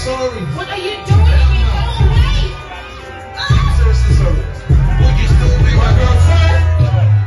sorry. What are you doing? I'm seriously sorry. Would you still be my girlfriend?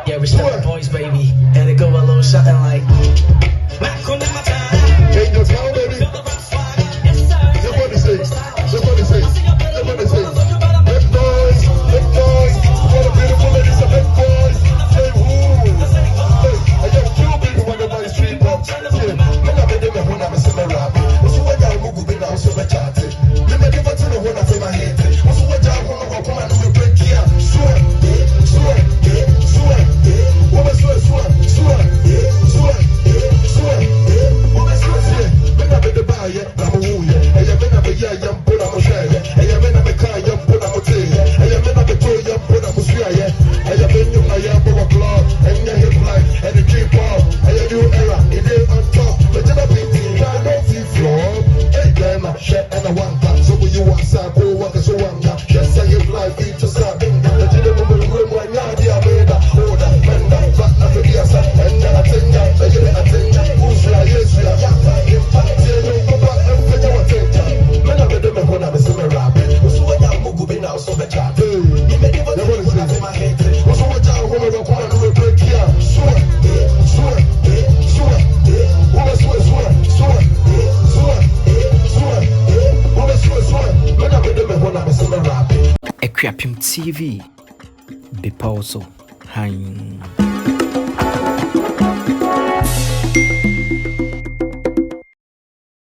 Yeah, respect the voice, baby. And it go a little something like Angel Town, baby. That's what it says. That's what it says. That's what it says. Big boys, big boys. What a beautiful lady, some big boys. Say who? Hey, I just kill people when they're by the street. Yeah, when I'm in the when I'm a summer rap. What's the way I move with now? So much chat. You may give it to the one I feel my head. What's the way I want to come and do a break here? Swear, swear, swear. Woman, swear, swear, swear, swear, swear. Woman, swear, swear. Men are the buyer, I'm a woo. I am in a young put on my share. I am in a car, young put on my tea. I am in a toy, young put on my swear. I am in your club, and your hip line, and the keep off. I am new era, it is on top. But you're not beating, I don't see floor. Hey, damn, I share and I want that. So when you want some, go walk as you want that. Just say your life, eat your son. But you don't know the room when you're there, made that. Hold that, bend that, back that, and then I think that, and you I think that. Who's right, yes, we are. In fact, you don't go back and put your attention. Men are the men when I'm a summer rapping. What's what I'm moving now, so much chat. You may give it to my head. What's what I'm going to come and do a break here? Swear, swear, swear. Woman, swear, swear, swear, swear, swear. Woman, swear, swear. Men are the men when I'm a summer rapping. Equiapim TV. Be pauso. Hein.